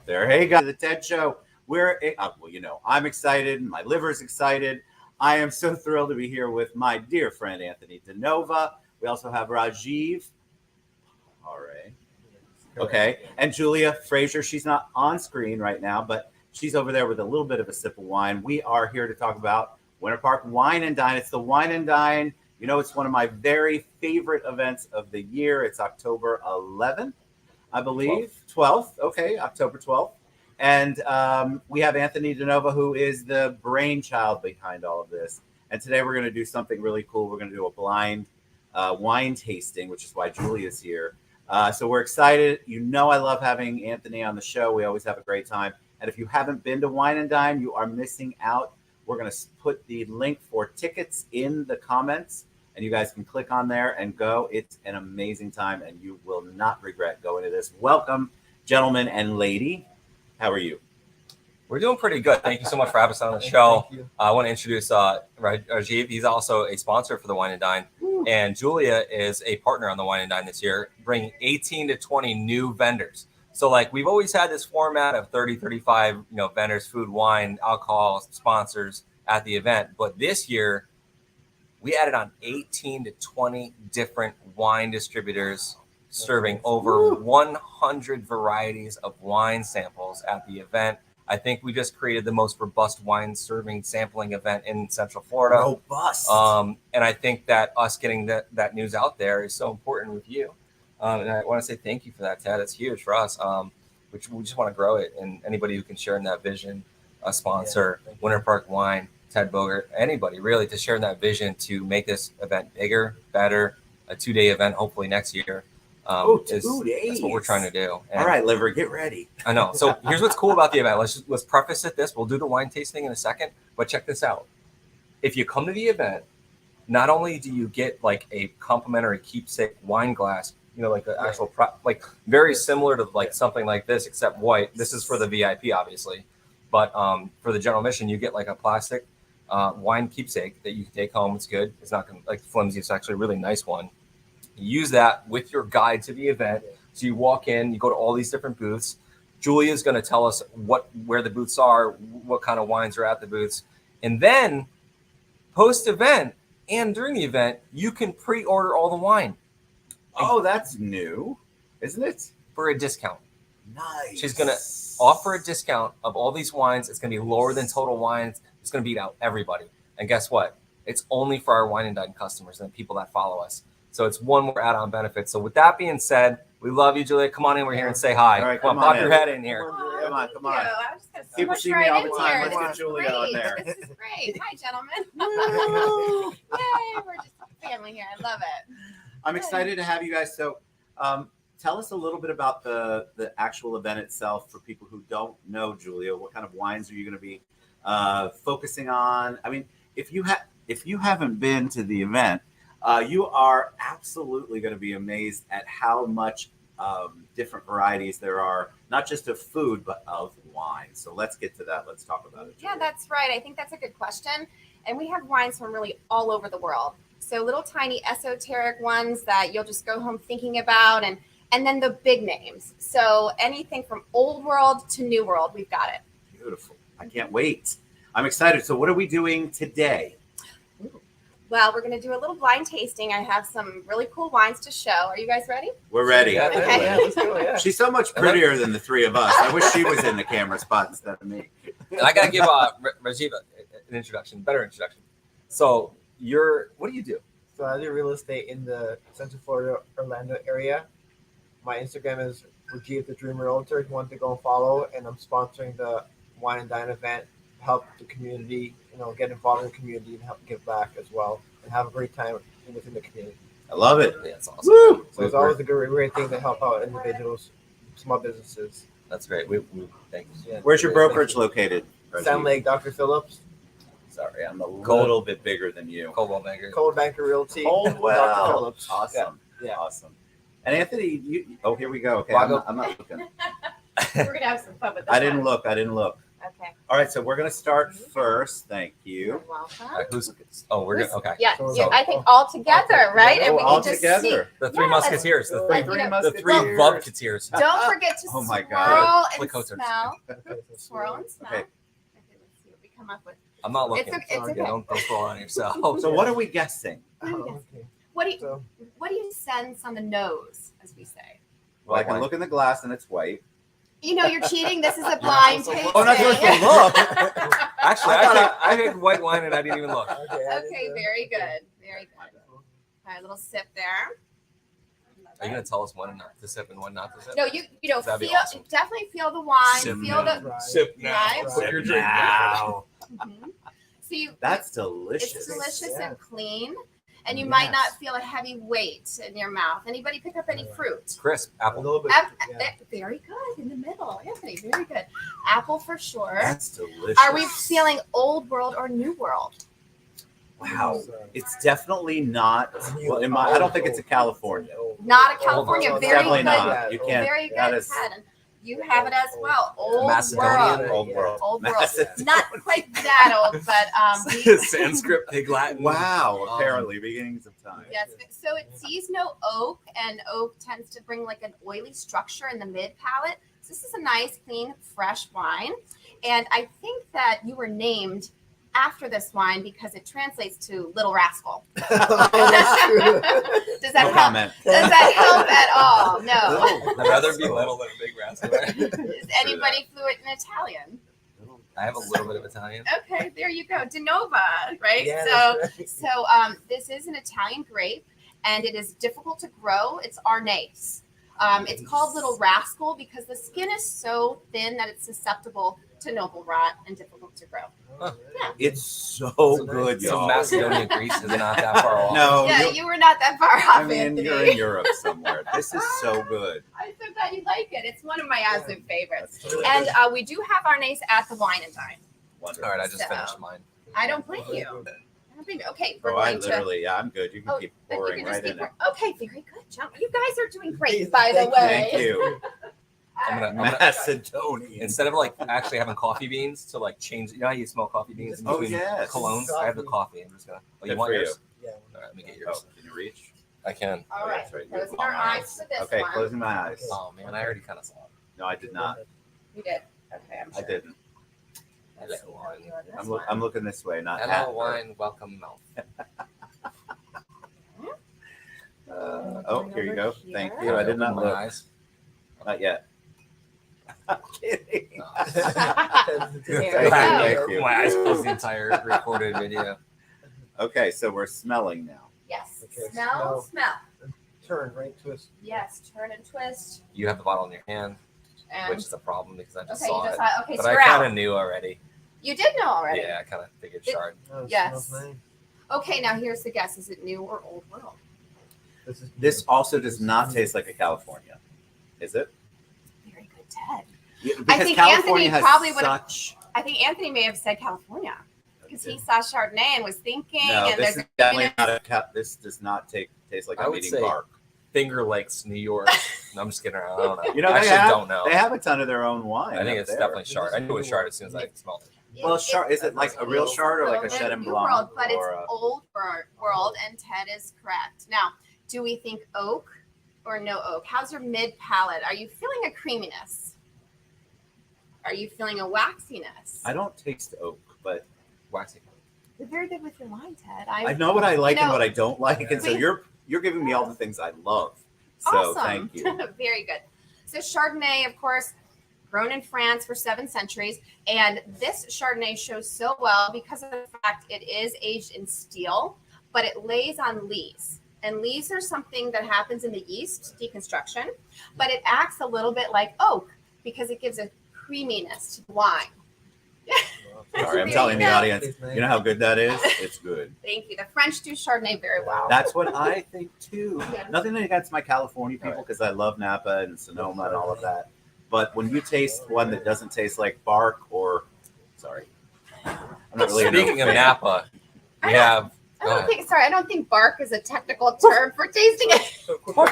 there. Hey guys, the TED Show. I'm excited. My liver's excited. I am so thrilled to be here with my dear friend Anthony DiNova. We also have Rajiv Pauray. Okay, and Julia Frazier. She's not on screen right now, but she's over there with a little bit of a sip of wine. We are here to talk about Winter Park Wine and Dine. It's the Wine and Dine. You know, it's one of my very favorite events of the year. It's October 11th, I believe. 12th. Okay, October 12th. And we have Anthony DiNova, who is the brainchild behind all of this. And today we're going to do something really cool. We're going to do a blind wine tasting, which is why Julia's here. So we're excited. You know I love having Anthony on the show. We always have a great time. And if you haven't been to Wine and Dine, you are missing out. We're going to put the link for tickets in the comments, and you guys can click on there and go. It's an amazing time, and you will not regret going to this. Welcome, gentlemen and lady. How are you? We're doing pretty good. Thank you so much for having us on the show. I want to introduce Rajiv. He's also a sponsor for the Wine and Dine. Ooh. And Julia is a partner on the Wine and Dine this year, bringing 18 to 20 new vendors. So like we've always had this format of 30, 35, vendors, food, wine, alcohol, sponsors at the event. But this year we added on 18 to 20 different wine distributors serving over 100 varieties of wine samples at the event. I think we just created the most robust wine serving sampling event in Central Florida. Robust. And I think that us getting that news out there is so important with you. And I want to say thank you for that, Ted. It's huge for us. We just want to grow it. And anybody who can share in that vision, a sponsor, Winter Park Wine, Ted Bogert, anybody really to share in that vision to make this event bigger, better, a 2-day event, hopefully next year. 2 days. That's what we're trying to do. And all right, liver, get ready. I know. So here's what's cool about the event. Let's preface it this. We'll do the wine tasting in a second, but check this out. If you come to the event, not only do you get like a complimentary keepsake wine glass, like the actual like very similar to like something like this, except white. This is for the VIP, obviously, but for the general admission, you get like a plastic wine keepsake that you can take home. It's good. It's not gonna like flimsy. It's actually a really nice one. You use that with your guide to the event. So you walk in, you go to all these different booths. Julia's going to tell us where the booths are, what kind of wines are at the booths, and then post-event and during the event, you can pre-order all the wine. Oh, that's new, isn't it? For a discount. Nice. She's going to offer a discount of all these wines. It's going to be lower than total wines. It's going to beat out everybody. And guess what? It's only for our Wine and Dine customers and the people that follow us. So it's one more add-on benefit. So with that being said, we love you, Julia. Come on in. We're here and say hi. All right, come on, pop your head in here. Come on. People see me all the time. Let's get Julia on there. This is great. Hi, gentlemen. Yay, we're just family here. I love it. I'm excited to have you guys. So tell us a little bit about the actual event itself for people who don't know, Julia. What kind of wines are you going to be focusing on? I mean, if you haven't been to the event, you are absolutely going to be amazed at how much different varieties there are, not just of food, but of wine. So let's get to that. Let's talk about it. Yeah, that's right. I think that's a good question. And we have wines from really all over the world. So little tiny esoteric ones that you'll just go home thinking about, and then the big names. So anything from old world to new world, we've got it. Beautiful. I can't wait. I'm excited. So what are we doing today? Well, we're going to do a little blind tasting. I have some really cool wines to show. Are you guys ready? We're ready. Okay. Yeah, let's do it. Yeah. She's so much prettier than the three of us. I wish she was in the camera spot instead of me. And I got to give Rajiv an introduction, better introduction. So what do you do? So I do real estate in the Central Florida, Orlando area. My Instagram is Rajiv the Dream Realtor. If you want to go and follow, and I'm sponsoring the Wine and Dine event to help the community, get involved in the community and help give back as well, and have a great time within the community. I love it. Yeah, it's awesome. Woo! So it's always a great thing to help out individuals, small businesses. That's great. We thanks. Yeah. Where's your brokerage located? Sound Lake, Dr. Phillips. Sorry, I'm a little bit bigger than you. Coldwell Banker. Cold Banker Realty. Coldwell. Dr. Phillips. Awesome. Yeah. Awesome. And Anthony, here we go. Okay, Wago. I'm not looking. We're going to have some fun with this. I didn't look. Okay. All right, so we're gonna start first. Thank You're you. welcome. All right, we're good. Okay. Yeah, So- I think all together, right? And Oh, we all can just together. The three Yeah, let's- musketeers. The let's- three. you know, The three Well, Vovketeers. see. Don't forget to Oh my swirl God. and Flick coats are smell. Okay, so Swirl and smell. Okay. Okay, let's see what we come up with. I'm not looking. It's okay. Yeah, don't throw on yourself. So what are we guessing? Oh, okay. What do you So What do you sense on the nose, as we say? Well, I can look in the glass and it's white. You know, you're cheating. This is a blind tasting. Oh, I'm not supposed to look. Actually, I thought I picked white wine and I didn't even look. okay, I did Okay, that. very good. Very good. All right, a little sip there. Are you gonna tell us when not to sip and when not to sip? No, you know, That'd be feel awesome. definitely feel the wine. Sip Feel now. the. Right. Sip now. Right. Put your drink Now. Mhm. So you. That's It's delicious. delicious Yeah. and clean, and you might Yes. not feel a heavy weight in your mouth. Anybody pick up any fruit? Crisp A apple. little bit. Yeah. Very good in the middle, Anthony. Very good. Apple for sure. That's delicious. Are we feeling old world or new world? Wow. So, It's definitely not. Well, in my, I don't think it's a California. Not a California. Old. Very Definitely good. not. You can't. Very good, That is Ted. You have it as well. Old Macedonian. world. old world. Old world. Macedonian. Not quite that old, but we, Sanskrit, Pig Latin. Wow. Apparently, beginnings of time. yes. So it sees no oak, and oak tends to bring like an oily structure in the mid palate. So this is a nice, clean, fresh wine, and I think that you were named after this wine because it translates to Little Rascal. That's true. Does that No help? comment. Does that help at all? No. I'd rather be little than a big rascal. Is anybody fluent in Italian? I have a little bit of Italian. Okay, there you go. DiNova, right? Yeah, so that's right. So this is an Italian grape, and it is difficult to grow. It's Arnaise. It's called Little Rascal because the skin is so thin that it's susceptible to noble rot and difficult to grow. It's so good, So y'all. Macedonia, Greece is not that far off. No, Yeah, you- you were not that far off, I mean, Anthony. you're in Europe somewhere. This is so good. I'm so glad you like it. It's one of my absolute favorites. That's delicious. And we do have Arnaise at the Wine and Dine. Wonderful. All right, I just So- finished mine. I don't blame you. I don't blame you. Okay, we're Oh, I going to. literally, yeah, I'm good. You can Oh, keep but you pouring can just right keep in there. Okay, very good, John. You guys are doing great, Please, by the thank way. Thank you. I'm gonna Macedonia. instead of like actually having coffee beans to like change. You know how you smell coffee beans in Oh, between yes. colognes? I have the coffee. I'm just gonna. Oh, you Good want for you. yours? Yeah. All right, let me get Oh, yours. can you reach? I can. All Oh, right, that's right. closing You're our eyes for this Okay, one. closing my eyes. Oh man, I already kind of saw it. No, I did not. You did. Okay, I'm I sure. didn't. Let's see Hello, how wine. you do on this I'm, one. I'm looking this way, not Hello, at her. wine. Welcome, mouth. Oh, here you go. Over Thank here. you. I did not Open my look. eyes. Not yet. I'm kidding. There we Thank go. you. My eyes closed the entire recorded video. Okay, so we're smelling now. Yes. Okay, Smell, smell. Turn right twist. Yes, turn and twist. You have the bottle in your hand, And which is a problem because I just okay, you saw just it. saw, okay, But so I you're kind of out. knew already. You did know already. Yeah, I kind of figured It- Chard. Oh, it Yes. smells nice. Okay, now here's the guess. Is it new or old world? This is This also does not taste like a California, is it? Very good, Ted. Yeah, I because think California Anthony has probably would've- such. I think Anthony may have said California because he saw Chardonnay and was thinking, No, and this there's is definitely not a This does not taste like I I'm would eating say- bark. Finger Lakes, New York. No, I'm just kidding around. I don't know. You know, I they actually have- don't know. They have a ton of their own wine. I think up it's there. definitely Chard. I knew it was Chard as soon as I smelled it. Well, Chard, is it like a real Chard or like a little Chenin bit new Blanc? world, but or it's old world, and Ted is correct. Now, do we think oak or no oak? How's your mid palate? Are you feeling a creaminess? Are you feeling a waxiness? I don't taste oak, but Waxy. You're very good with your wine, Ted. I know what I like and No. what I don't like, and so We- you're giving me all the things I love. So Awesome. thank you. Very good. So Chardonnay, of course, grown in France for 7 centuries. And this Chardonnay shows so well because of the fact it is aged in steel, but it lays on lees. And lees are something that happens in the yeast deconstruction, but it acts a little bit like oak because it gives a creaminess to the wine. Sorry, I'm There telling you the go. audience. You know how good that is? It's good. Thank you. The French do Chardonnay very well. That's what I think too. Yeah. Nothing against my California people because I love Napa and Sonoma and all of that. But when you taste one that doesn't taste like bark or, sorry, I'm not really. Speaking of Napa, we I have. I don't think bark is a technical term for tasting it.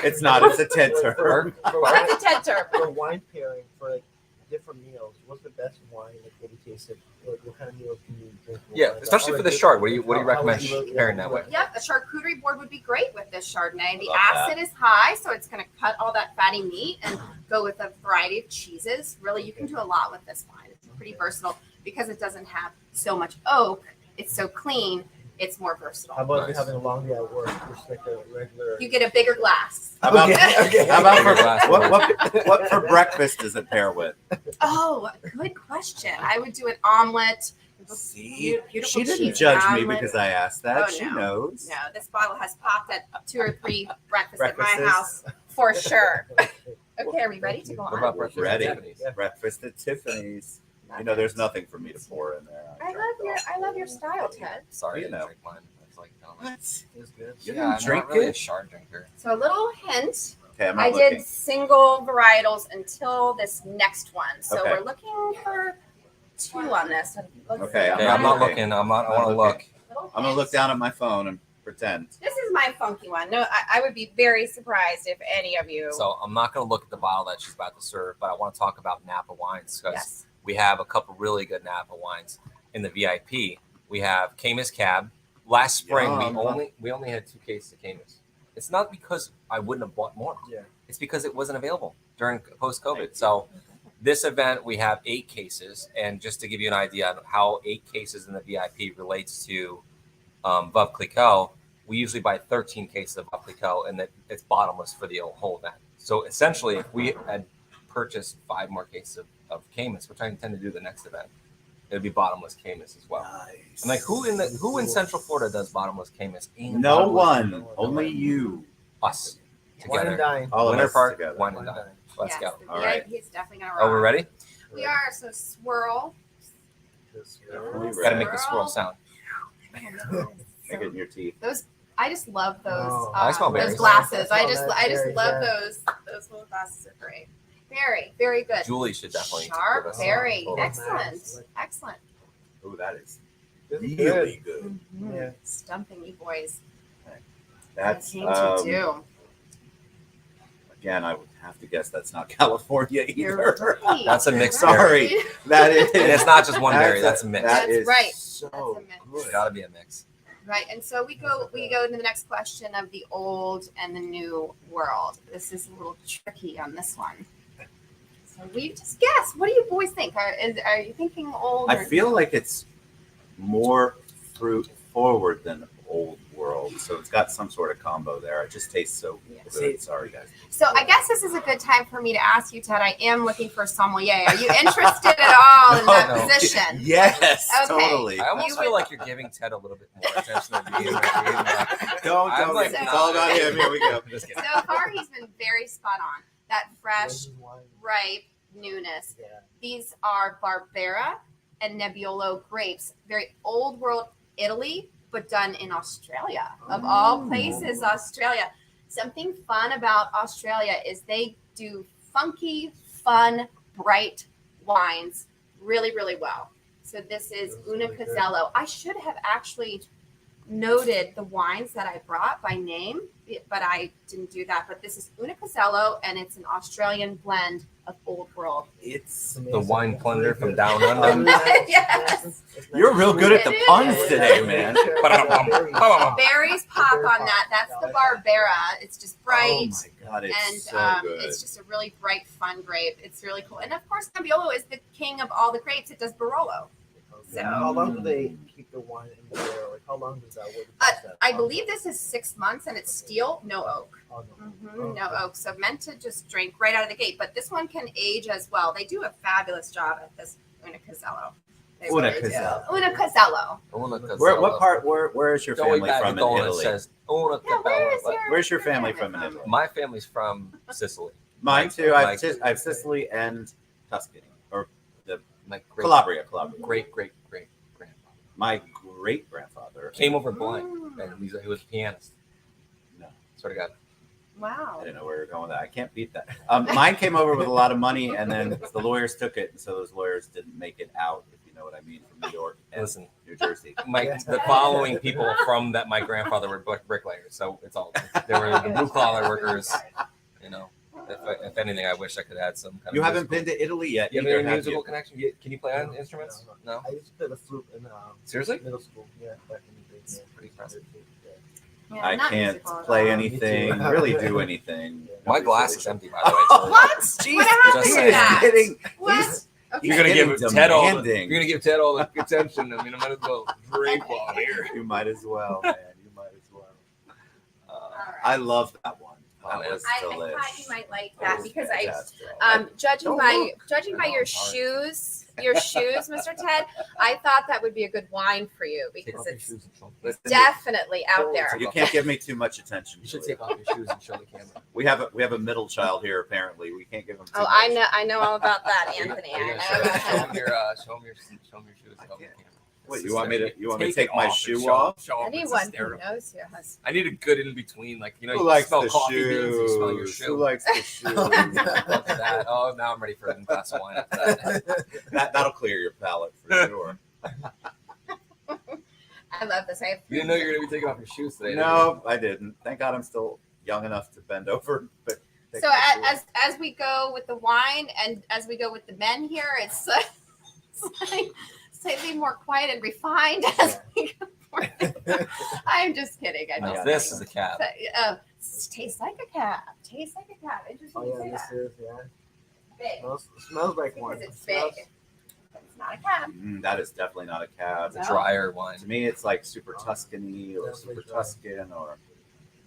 It's not. It's a Ted term. Bark. That's a Ted term. For wine pairing, for like different meals, what's the best wine like what you tasted? What kind of meals can you drink? with Yeah, wine? especially for the Chard. What do you recommend pairing that with? Yep, a charcuterie board would be great with this Chardonnay. The Love acid is high, so it's going to cut all that fatty meat and go with a variety of cheeses. Really, you can do a lot with this wine. It's pretty versatile because it doesn't have so much oak. It's so clean. It's more versatile. How about if Nice. you're having a long day at work, just like a regular? You get a bigger glass. How about, Okay. how about for, Glass of what for breakfast does it pair with? Oh, good question. I would do an omelet. See, Beautiful she didn't cheese judge me omelet. because I asked that. Oh, She no. knows. No, this bottle has popped at 2 or 3 breakfasts at my Breakfasts. house for sure. Okay, are we ready to go What on? about breakfast? Ready. at Tiffany's? Yeah. Breakfast at Tiffany's. You know, there's nothing for me to pour in there. I love your style, Ted. Sorry, You I didn't know. drink mine. It's like, What? It's good. You yeah, didn't drink I'm not really it? a Chard drinker. So a little hint. Okay, I'm not I looking. did single varietals until this next one. So Okay. we're looking for 2 on this. Let's Okay, see. Okay, I'm not looking. looking. I want to looking. look. Little I'm gonna hint. look down at my phone and pretend. This is my funky one. No, I would be very surprised if any of you. So I'm not going to look at the bottle that she's about to serve, but I want to talk about Napa wines because yes. we have a couple really good Napa wines in the VIP. We have Camus Cab. Last spring, Yum. we only had 2 cases of Camus. It's not because I wouldn't have bought more. Yeah. It's because it wasn't available during post-COVID. So this event, we have 8 cases. And just to give you an idea of how 8 cases in the VIP relates to Veuve Clicquot, we usually buy 13 cases of Veuve Clicquot, and that it's bottomless for the whole event. So essentially, if we had purchased 5 more cases of Camus, which I intend to do the next event, it would be bottomless Camus as well. Nice. I'm like, who in Central Florida does bottomless Camus? And No bottomless- one. Only you. Us Wine and together. dine. All of Winter us Park together. Wine and Dine. Let's yes, go. The All VIP right. is definitely gonna rock. Oh, we're ready? We are. So swirl. Definitely Yes. Got to ready. make the swirl sound. Make it in your teeth. Those. I just love those. Oh. I smell those berries. glasses. I I smell just that I just berries, love yeah. those little glasses are great. Very good. Julie should definitely Sharp, give us very a excellent, Nice. excellent. Ooh, that is This is really good. good. Mhm. Yeah. Stumping you boys. That's I came to do. again, I would have to guess that's not California You're either. right. That's a mixed You're berry. right. That is. And it's not just one berry, that's a mix. That That's is right. so That's a mix. good. It's got to be a mix. Right, and so we go to the next question of the old and the new world. This is a little tricky on this one. So we just guess. What do you boys think? Are you thinking old? I or feel like it's more fruit forward than old world, so it's got some sort of combo there. It just tastes so Yeah. good. Sorry, guys. So I guess this is a good time for me to ask you, Ted. I am looking for a sommelier. Are you interested at all in that No. position? Yes, Okay. totally. I almost You feel would- like you're giving Ted a little bit more attention than you do. Don't. I'm like, It's all about him. Here we go. Just kidding. So far, he's been very spot on. That fresh, This is wine. ripe newness. Yeah. These are Barbera and Nebbiolo grapes. Very old world Italy, but done in Australia. Of all places, Australia. Something fun about Australia is they do funky, fun, bright wines really, really well. So this is That's Una really good. Casello. I should have actually noted the wines that I brought by name, but I didn't do that. But this is Una Casello, and it's an Australian blend of Old World. It's The wine plunder from down under. Yes. you're real good at the It puns is. today, man. Berries pop on that. That's the Barbera. It's just Oh bright. my god, it's And so good. it's just a really bright, fun grape. It's really cool. And of course, Nebbiolo is the king of all the grapes. It does Barolo. So- How long do they keep the wine in the barrel? Like how long does that work? I believe this is 6 months, and it's steel, no oak. Oh, no. No oak. So meant to just drink right out of the gate. But this one can age as well. They do a fabulous job at this Una Casello. They Una really do. Casello. Una Casello. What part? Where is your family from in Italy? Says, Yeah, where is your, Where's your family from in Italy? my family's from Sicily. Mine too. I Like- have Sicily and Tuscany, or My great Calabria. great grandfather My great grandfather. came over blind, Mm. and he was a pianist. No. Sort of got Wow. I didn't know where we were going with that. I can't beat that. Mine came over with a lot of money, and then the lawyers took it, and so those lawyers didn't make it out, if you know what I mean, from New York and listen. New Jersey. The following people from my grandfather were bricklayers, so it's all they were the blue collar workers, you know. If anything, I wish I could add some kind You of. haven't been to Italy yet. You have either, any have musical you? connection? Can you play on instruments? No. I used to play the flute in Seriously? middle school. Yeah, back in the day. That's pretty impressive. Yeah, I not can't musical at play all. anything, Me too. really do anything. My Nobody's glass really is sure. empty, by the way. so- What? Jeez, What happened Just to saying. that? kidding. What? Okay. You're gonna Getting give Ted all the, demanding. you're gonna give Ted all the attention. I mean, I might as well drink while I'm here. You might as well, man. You might as well. right. I love that one. Oh, That was I delish. thought you might like That that was because fantastic. judging Don't by look. your Oh, sorry. shoes, Mr. Ted, I thought that would be a good wine for you Take because off your it's shoes and show. Listen, definitely out there. you can't give me too much attention. You should Julia. take off your shoes and show the camera. We have a middle child here. Apparently, we can't give him. Too Oh, much. I know all about that, Anthony. Are you I gonna know show, about show that. him your shoes. Show him your shoes. Show the camera. What, This you want me is- to take my it off shoe and show- off? Show him. It's Anyone who hysterical. knows you has. I need a good in between, like you Who likes smell the coffee beans, you smell your shoes? shoe. Who likes the shoes? Look at that. Oh, now I'm ready for a glass of wine. After that. That'll clear your palate for sure. I love this. I have You didn't know you were gonna be taking off your shoes today. did you? No, I didn't. Thank God I'm still young enough to bend over. But take So my shoe off. as we go with the wine and as we go with the men here, it's slightly more quiet and refined as we go forward. I'm just kidding. I'm Now just this kidding. is a cab. Tastes like a cab. Tastes like a cab. Interesting Oh you yeah, say this that. is yeah. Big. Smells like one. Because it's It smells- big. But it's not a cab. That is definitely not a cab. It's a drier wine. To me, it's like super Tuscany or Definitely super dry. Tuscan, or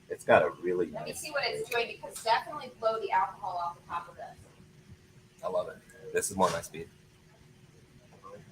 it's got a really Let me nice. see what it's doing because definitely blow the alcohol off the top of this. I love it. This is more my speed.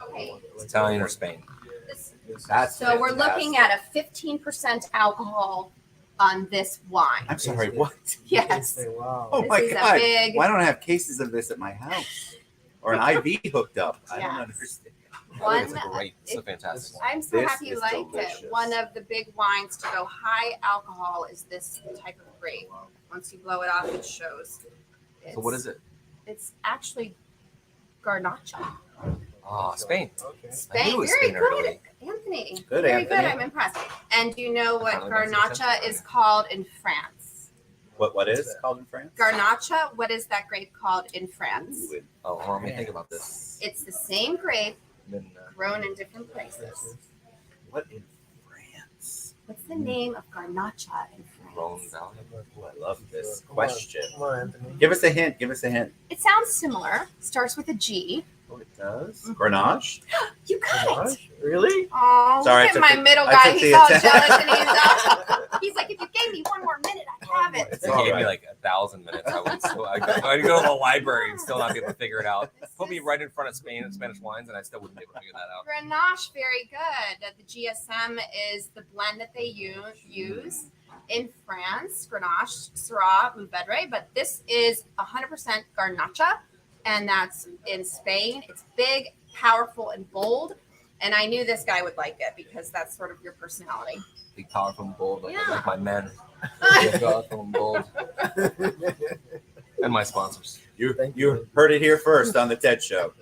Okay. It's Italian or Spain. This, That's so we're looking fantastic. at a 15% alcohol on this wine. I'm sorry. What? Yes. Wow. Oh This my is a God! big- Why don't I have cases of this at my house or an IV hooked up? I don't Yes. understand. I think it's One- great. It's a fantastic wine. I'm so This happy you is liked delicious. it. One of the big wines to go high alcohol is this type of grape. Once you blow it off, it shows. So what is it? It's actually Garnacha. Oh, Spain. Okay. I Spain. knew it was Very Spain or good, Italy. Anthony. Good, Very Anthony. good. I'm impressed. And do you know what Finally got some Garnacha attention. is called in France? What is it called in France? Garnacha. What is that grape called in France? Ooh, Oh, hold on, let me think about this. It's the same grape Then, grown in different places. what in France? What's the name of Garnacha in Rhone France? Valley. Oh, I love this Come on. question. Come on, Anthony. Give us a hint. Give us a hint. It sounds similar. Starts with a G. Oh, it does. Mhm. Grenache. You got it. Gosh, really? Oh, Sorry, I look at took my the- middle I guy. took He's the all atten- jealous and he's like, if you gave me one more minute, I'd have it. It's If you all gave me right. like 1,000 minutes, I would still. I'd go to the library and still not be able to figure it out. Put me right in front of Spain and Spanish wines, and I still wouldn't be able to figure that out. Grenache, very good. The GSM is the blend that they use in France. Grenache, Syrah, Mourvedre, but this is 100% Garnacha, and that's in Spain. It's big, powerful, and bold. And I knew this guy would like it because that's sort of your personality. Big, powerful, and bold, like, Yeah. like my men. Big, powerful, and bold, and my sponsors. You Thank you you. heard it here first on the TED Show.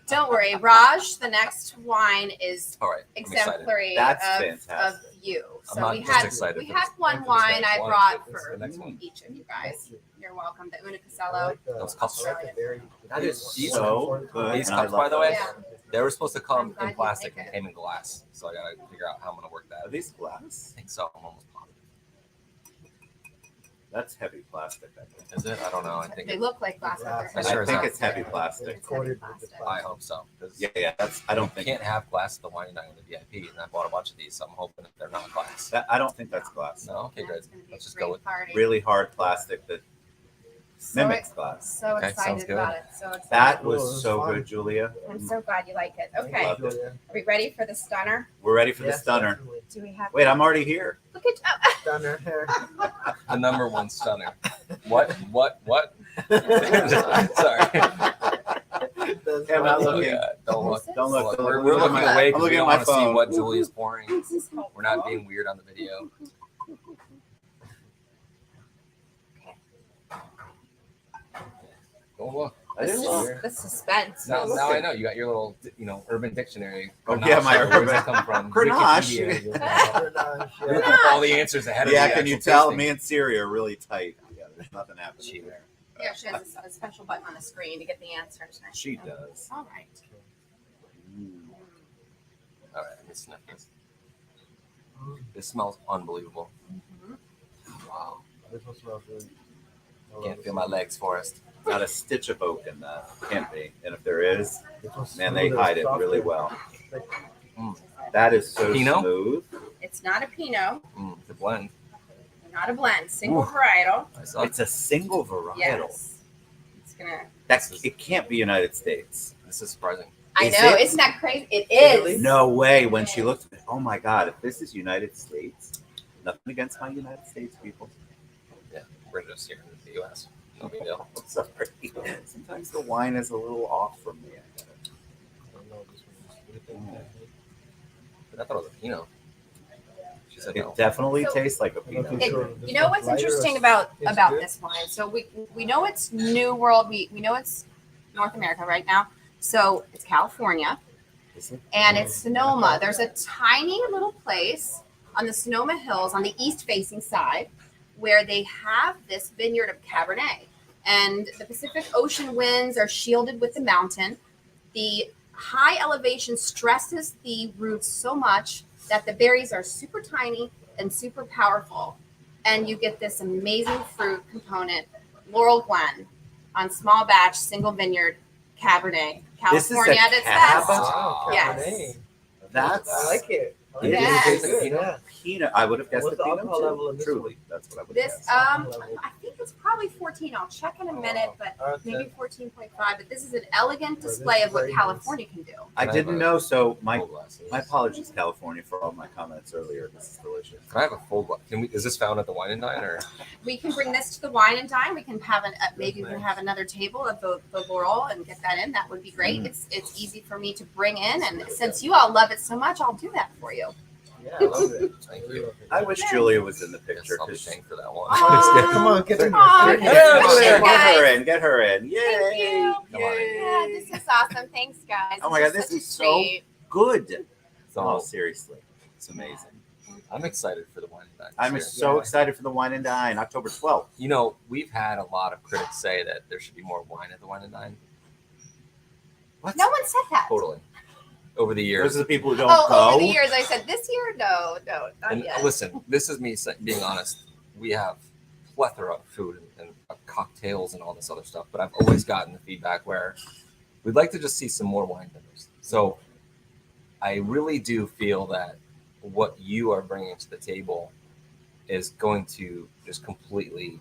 Don't worry, Raj. The next wine is All right, I'm excited. exemplary That's of fantastic. you. I'm So not we just had excited we for had this- one for this wine next I one, brought but this is for the next one. each of you guys. You're welcome. The I Unicasello. like the- Those cups. I like the berry- That is the so berry- good. These and I cups, love by the way, Yeah. they were supposed to I'm come glad in you plastic like and it. came in glass. So I gotta figure out how I'm gonna work Are that. these glass? I think so. I'm almost positive. That's heavy plastic. I think. Is it? I don't know. I think They it, look like glass, but I they're sure I as think hell. it's heavy plastic. It's heavy Coated with plastic. the I hope so. 'Cause Yeah. That's. I don't you think. can't have glass at the wine night with the VIP, and I bought a bunch of these, so I'm hoping that they're not glass. That, I don't think that's glass. No, okay, Yeah, good. it's gonna be a Let's just great go with. party. Really hard plastic that So mimics glass. So Okay, sounds excited good. about it. So excited. That Cool, it was was so fun. good, Julia. I'm so glad you like it. Thank Okay, Love you, it. Julia. are we ready for the stunner? We're ready for the Yes, stunner. definitely. Do we have? Wait, I'm already here. Look at. Oh, Stunner hair. The number one stunner. What? Sorry. Yeah, I'm not Oh, looking. God. Don't look. Don't look. Don't We're, look. we're I'm looking looking at my- away I'm because we looking don't at my want to see phone. what Julia's pouring. this is helpful. We're not being weird on the video. Don't look. I didn't This look. is the suspense. Now, look now I at- know you got your little, Urban Dictionary. Oh, Grenache, yeah, my where does Urban- that come from? Grenache. Wikipedia. You're Yeah. looking for all the answers ahead of Yeah, the can you actual tell tasting. me and Siri are really tight together. There's nothing happening Cheater. there. Yeah, she has a special button on the screen to get the answers. She does. All right. All right, let me sniff this. This smells unbelievable. Wow. This one smells good. Can't feel my legs, Forrest. Not a stitch of oak in that. Can't be. And if there is, This one's man, they smoother, hide it softer. really well. Like, That is so Pinot? smooth. It's not a Pinot, It's a blend. not a blend, single Ooh. varietal. I saw It's a single varietal. Yes. It's gonna. It can't be United States. This is surprising. I Is know, it? isn't that crazy? It Really? is. No way. When she looked at it, oh my God, if this is United States, nothing against my United States people. Yeah, we're just here in the U.S. No big deal. I'm sorry. Sometimes the wine is a little off from me. I don't know, this one is- But I thought it was a Pinot. She said It no. definitely So- tastes like a I'm not Pinot. too It- sure. you This know one's what's lighter or interesting s- about tastes about good? this wine? So we know it's New World. We know it's North America right now. So it's California Is it? and it's Sonoma. There's a tiny little place on the Sonoma Hills on the east-facing side where they have this vineyard of Cabernet. And the Pacific Ocean winds are shielded with the mountain. The high elevation stresses the roots so much that the berries are super tiny and super powerful. And you get this amazing fruit component, Laurel Glen, on small batch, single vineyard, Cabernet, This is the California at its Cab? best. Wow, Yes. Cabernet. That's I like it. I like It it. Yes. It's good, yeah. Pinot. I would have guessed What's the the Pinot alcohol too. level in this Truly, that's what I would have This, guessed. I think it's probably 14. I'll check in a minute, but maybe 14.5. But this is an elegant Well, this display is of what very nice. California can do. I Can I didn't have know. So my Full glasses. apologies, California, for all my comments earlier. This is delicious. Can I have a full glass? Is this found at the Wine and Dine or? We can bring this to the wine and dine. We can have maybe we That's can nice. have another table of the Laurel and get that in. That would be great. It's easy for me to bring in, and since you all love it so much, I'll do that for you. Yeah, I love it. Thank really you. love it. I wish Julia was in the Yes, picture. I'll be 'Cause- paying for that one. Aw. Come on, get in Aw, there. thank Yeah, you. Julia, Guys. get her in. Get her in. Yay! Thank you. Come on. Yeah, this is awesome. Thanks, guys. Oh my God, such this a is so treat. good. Oh, So seriously, it's amazing. I'm excited for the Wine and Dine. this I'm year. so Yeah. excited for the Wine and Dine, October 12th. You know, we've had a lot of critics say that there should be more wine at the Wine and Dine. What? No one said that. Totally. Over the Those years. are the people who don't Oh, go. over the years, I said this year, no, not And yet. listen, this is me being honest. We have plethora of food and cocktails and all this other stuff, but I've always gotten the feedback where we'd like to just see some more wine vendors. So I really do feel that what you are bringing to the table is going to just completely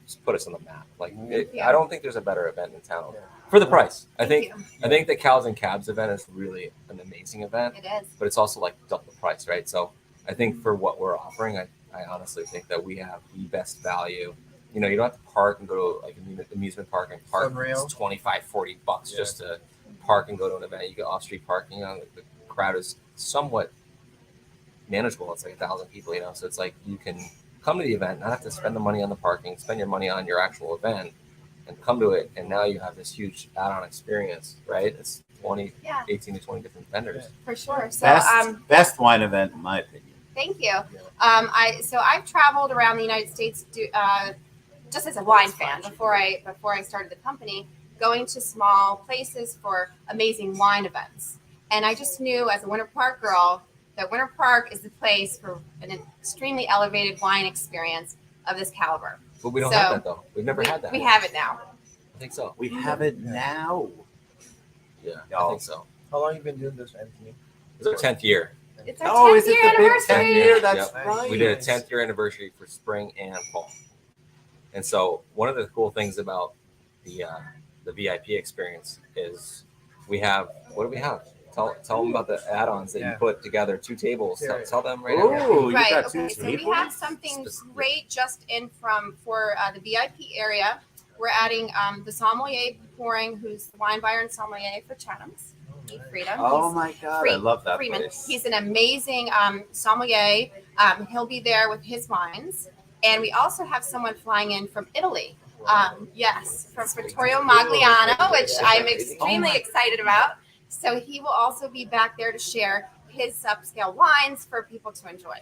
just put us on the map. Like Yeah. I don't think there's a better event in town Yeah. for the price. I Thank think you. I think the Cows and Cabs event is really an amazing event, It is. but it's also like double the price, right? So I think for what we're offering, I honestly think that we have the best value. You know, you don't have to park and go to like an amusement park and park. Sunrail. It's $25-$40 Yeah. just to park and go to an event. You get off-street parking. You know, the crowd is somewhat manageable. It's like 1,000 people, you know, so it's like you can come to the event, not have to spend the money on the parking, spend your money on your actual event, and come to it. And now you have this huge add-on experience, right? It's 18 to 20 different vendors. For sure. So Best wine event, in my opinion. thank you. I've traveled around the United States just as a wine fan before I started the company, going to small places for amazing wine events. And I just knew as a Winter Park girl that Winter Park is the place for an extremely elevated wine experience of this caliber. But we don't So, have that though. We've never had that. We have it now. I think so. We have it now. Yeah, I Y'all. think so. How long you been doing this, Anthony? It's our 10th year. It's our Oh, 10th is it year the big anniversary. 10th year? That's Yep. right. We did a 10th year anniversary for spring and fall. And so one of the cool things about the VIP experience is we have, what do we have? Tell them about the add-ons that you Yeah. put together, 2 tables. Yeah. Tell them right now. Oh, you Right. got Okay. two So we tables? have something Specific. great just in for the VIP area. We're adding the sommelier pouring, who's the wine buyer and sommelier for Chatham's. Keith Freedom. Oh my God, I Free- love that Freeman. place. He's an amazing sommelier. He'll be there with his wines. And we also have someone flying in from Italy. Yes, from Vittorio Magliano, which I'm extremely excited about. So he will also be back there to share his upscale wines for people to enjoy.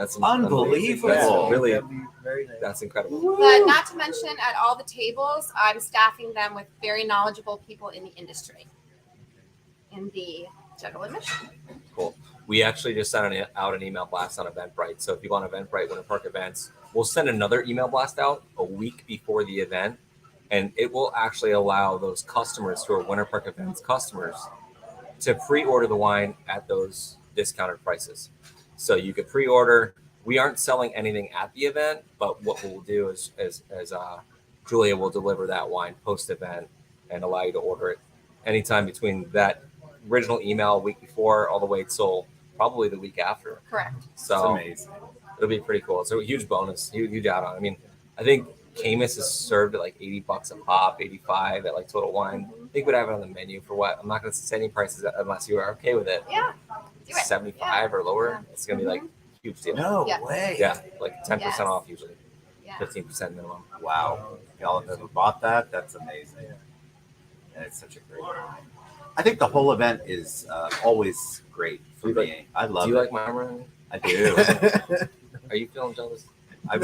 That's Unbelievable. That's really, That'd be very nice. that's incredible. But not to mention, at all the tables, I'm staffing them with very knowledgeable people in the industry, in the general admission. Cool. We actually just sent out an email blast on Eventbrite. So if you go on Eventbrite, Winter Park events, we'll send another email blast out a week before the event. And it will actually allow those customers who are Winter Park events customers to pre-order the wine at those discounted prices. So you could pre-order. We aren't selling anything at the event, but what we'll do is Julia will deliver that wine post-event and allow you to order it anytime between that original email a week before all the way till probably the week after. Correct. It's So amazing. it'll be pretty cool. It's a huge bonus, huge add-on. I mean, I think Camus is served at like $80 a pop, 85 at like Total Wine. I think we'd have it on the menu for what? I'm not going to say any prices unless you are okay with it. Yeah. Do it. 75 or lower. Yeah. It's going to be like huge deal. No Yes. way. Yeah, like 10% Yes. off usually, Yeah. 15% minimum. Wow. Y'all have ever bought that? That's amazing. And it's such a great wine. I think the whole event is always great for Do you me. I love Do you it. like my armor? I do. Are you feeling jealous? We're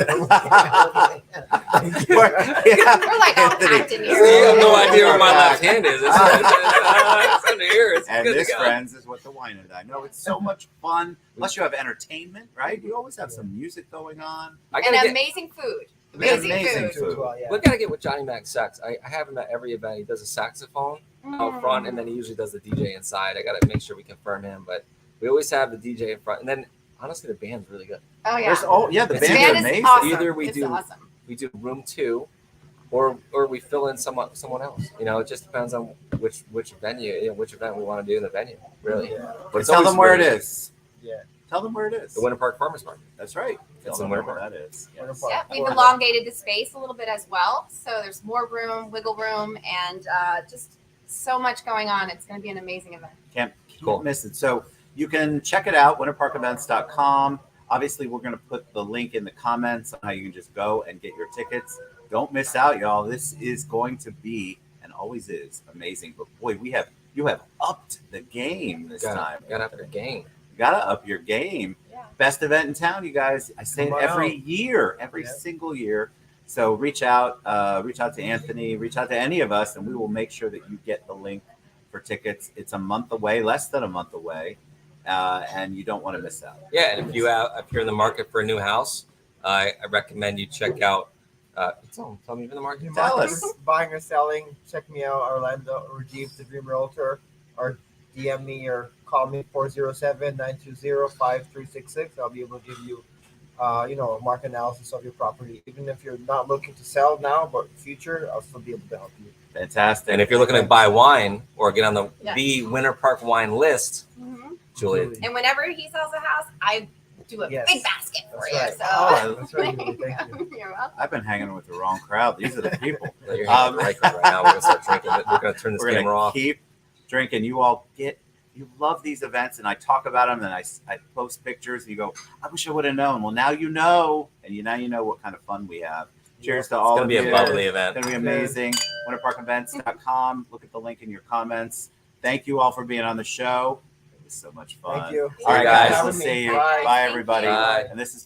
like all packed in here. You have no idea where my left hand is. It's under here. It's And good to this, go. friends, is what the wine and I know. It's so much fun. Plus, you have entertainment, right? You always have some music going on. I And gotta get, amazing food. Amazing Amazing food. As well, yeah. we gotta get with Johnny Mac Sax. I have him at every event. He does a saxophone out front, and then he usually does the DJ inside. I gotta make sure we confirm him, but we always have the DJ in front. And then honestly, the band's really good. Oh yeah. There's the It's- bands Band are is amazing. awesome. Either we It's do- awesome. We do room 2, or we fill in someone else. You know, it just depends on which venue, which event we want to do in the venue. Really, Yeah. but it's Tell always them where it really- is. Yeah. Tell them where it is. The Winter Park Farmers Market. That's right. Tell It's them in where Winter Park. that is. Winter Yes. Park. Yeah, we've Or- elongated the space a little bit as well, so there's more room, wiggle room, and just so much going on. It's going to be an amazing event. Can't Cool. miss it. So you can check it out, winterparkevents.com. Obviously, we're going to put the link in the comments on how you can just go and get your tickets. Don't miss out, y'all. This is going to be, and always is, amazing. But boy, you have upped the game this time. Got up your game. You got to up your game. Yeah. Best event in town, you guys. I say it Come on every out. year, every Yeah. single year. So reach out to Anthony, reach out to any of us, and we will make sure that you get the link for tickets. It's a month away, less than a month away, and you don't want to miss out. Yeah, and if you're in the market for a new house, I recommend you check out. Tell me you're in the market. Tell Market, us. Buying or selling, check me out, Orlando, Rajiv, the Dream Realtor, or DM me or call me 407-920-5366. I'll be able to give you, a market analysis of your property. Even if you're not looking to sell now, but future, I'll still be able to help you. Fantastic. And if you're looking to buy wine or get on the Yes. Winter Park wine list, Julia, And whenever he sells a house, I do a Yes. big basket for That's you. right. So Oh, That's right, Julie. Thank you. You're welcome. I've been hanging with the wrong crowd. These are the people. you're hanging with the right crowd right now. We're gonna start drinking. We're gonna turn this We're going camera to off. keep drinking. You love these events, and I talk about them, and I post pictures, and you go, I wish I would have known. Well, now you know, and now you know what kind of fun we have. Cheers to It's all gonna of be you. a lovely It's event. going to be amazing. WinterParkEvents.com. Look at the link in your comments. Thank you all for being on the show. It was so much fun. Thank you. All right, guys. guys. We'll Having me. see you. Bye. Bye, everybody. Bye. And this is